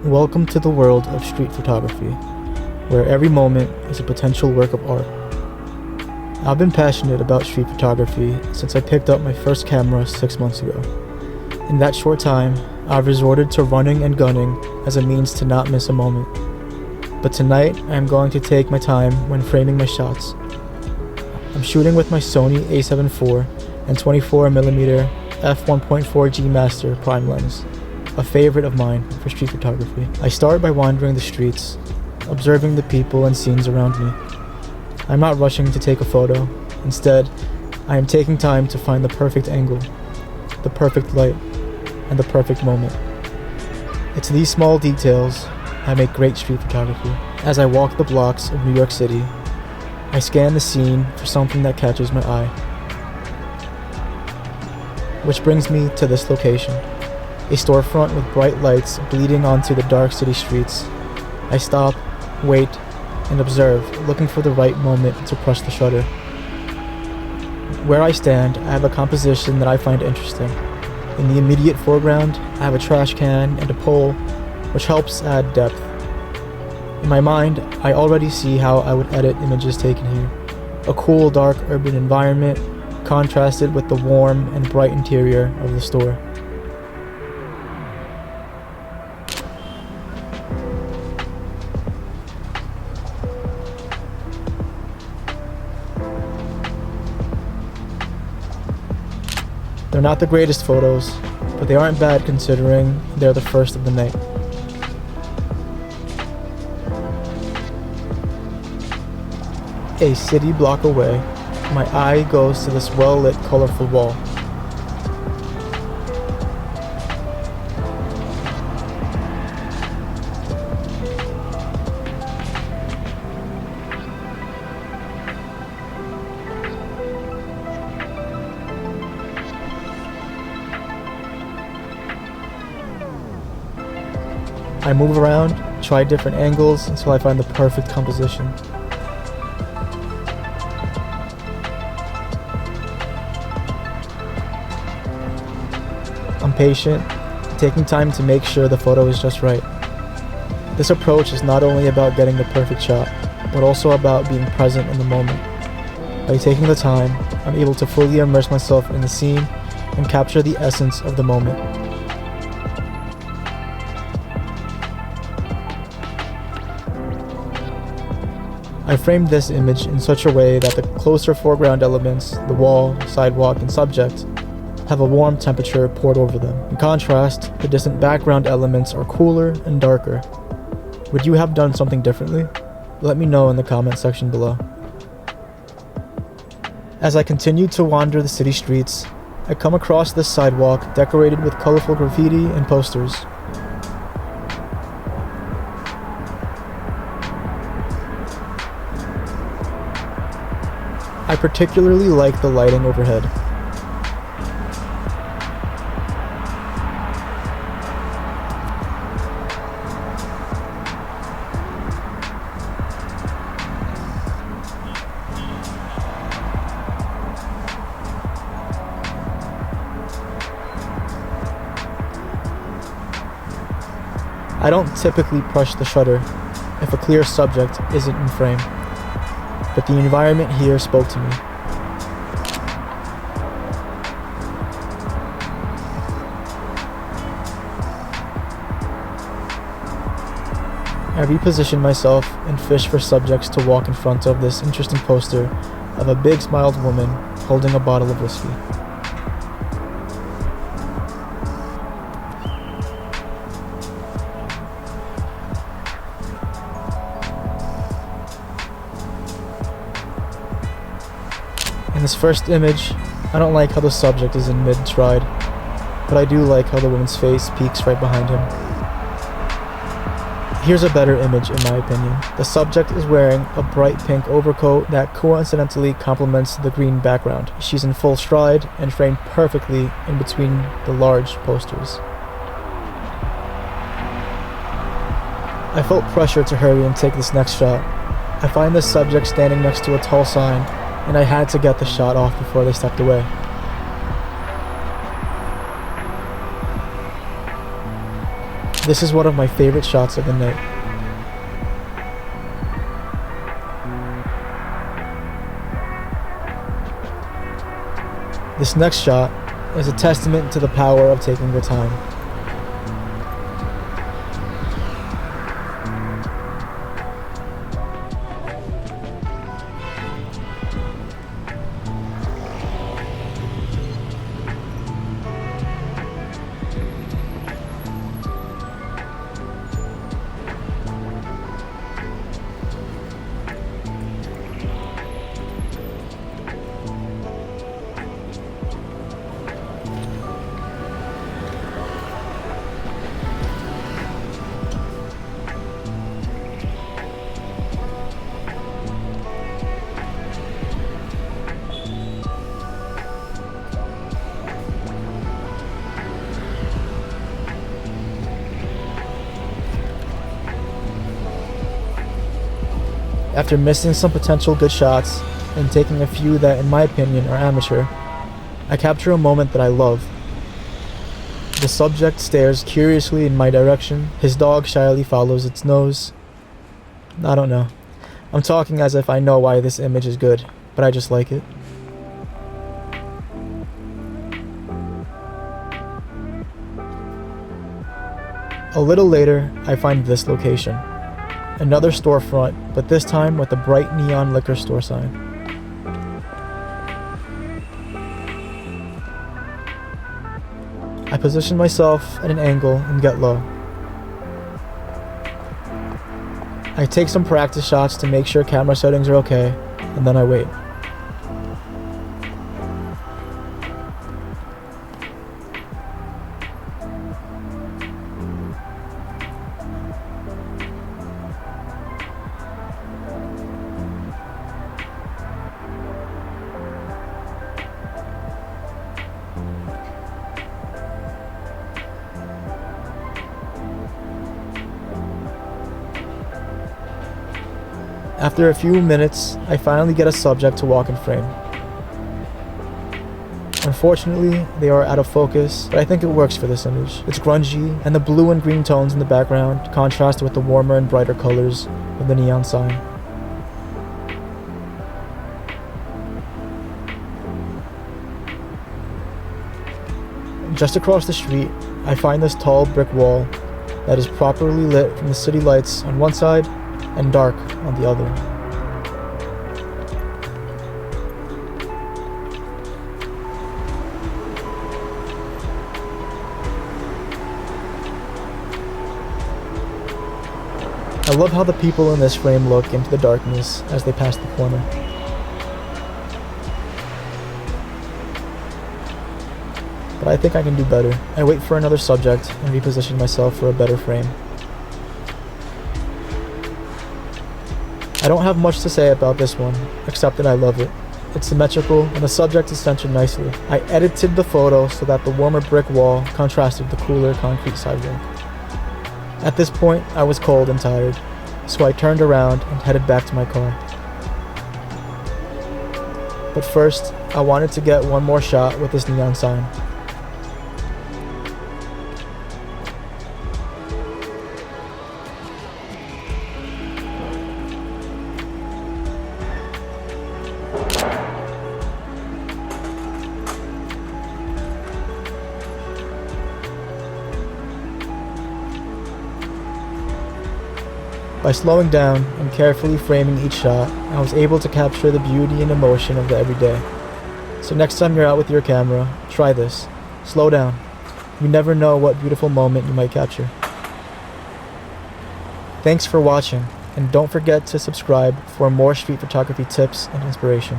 Welcome to the world of street photography, where every moment is a potential work of art. I've been passionate about street photography since I picked up my first camera 6 months ago. In that short time, I've resorted to running and gunning as a means to not miss a moment. But tonight, I am going to take my time when framing my shots. I'm shooting with my Sony a7 IV and 24mm f1.4 gmaster prime lens, a favorite of mine for street photography. I start by wandering the streets, observing the people and scenes around me. I'm not rushing to take a photo. Instead, I am taking time to find the perfect angle, the perfect light, and the perfect moment. It's these small details that make great street photography. As I walk the blocks of New York City, I scan the scene for something that catches my eye. Which brings me to this location. A storefront with bright lights bleeding onto the dark city streets. I stop, wait, and observe, looking for the right moment to press the shutter. Where I stand, I have a composition that I find interesting. In the immediate foreground, I have a trash can and a pole, which helps add depth. In my mind, I already see how I would edit images taken here. A cool, dark urban environment, contrasted with the warm and bright interior of the store. They're not the greatest photos, but they aren't bad considering they're the first of the night. A city block away, my eye goes to this well-lit, colorful wall. I move around, try different angles until I find the perfect composition. I'm patient, taking time to make sure the photo is just right. This approach is not only about getting the perfect shot, but also about being present in the moment. By taking the time, I'm able to fully immerse myself in the scene and capture the essence of the moment. I framed this image in such a way that the closer foreground elements, the wall, sidewalk, and subject, have a warm temperature poured over them. In contrast, the distant background elements are cooler and darker. Would you have done something differently? Let me know in the comment section below. As I continue to wander the city streets, I come across this sidewalk decorated with colorful graffiti and posters. I particularly like the lighting overhead. I don't typically push the shutter if a clear subject isn't in frame, but the environment here spoke to me. I reposition myself and fish for subjects to walk in front of this interesting poster of a big smiled woman holding a bottle of whiskey. In this first image, I don't like how the subject is in mid-stride, but I do like how the woman's face peeks right behind him. Here's a better image in my opinion. The subject is wearing a bright pink overcoat that coincidentally complements the green background. She's in full stride and framed perfectly in between the large posters. I felt pressure to hurry and take this next shot. I find the subject standing next to a tall sign, and I had to get the shot off before they stepped away. This is one of my favorite shots of the night. This next shot is a testament to the power of taking your time. After missing some potential good shots and taking a few that, in my opinion, are amateur, I capture a moment that I love. The subject stares curiously in my direction. His dog shyly follows its nose. I don't know. I'm talking as if I know why this image is good, but I just like it. A little later, I find this location. Another storefront, but this time with a bright neon liquor store sign. I position myself at an angle and get low. I take some practice shots to make sure camera settings are okay, and then I wait. After a few minutes, I finally get a subject to walk in frame. Unfortunately, they are out of focus, but I think it works for this image. It's grungy, and the blue and green tones in the background contrast with the warmer and brighter colors of the neon sign. Just across the street, I find this tall brick wall that is properly lit from the city lights on one side and dark on the other. I love how the people in this frame look into the darkness as they pass the corner. But I think I can do better. I wait for another subject and reposition myself for a better frame. I don't have much to say about this one, except that I love it. It's symmetrical, and the subject is centered nicely. I edited the photo so that the warmer brick wall contrasted with the cooler concrete sidewalk. At this point, I was cold and tired, so I turned around and headed back to my car. But first, I wanted to get one more shot with this neon sign. By slowing down and carefully framing each shot, I was able to capture the beauty and emotion of the everyday. So next time you're out with your camera, try this. Slow down. You never know what beautiful moment you might capture. Thanks for watching, and don't forget to subscribe for more street photography tips and inspiration.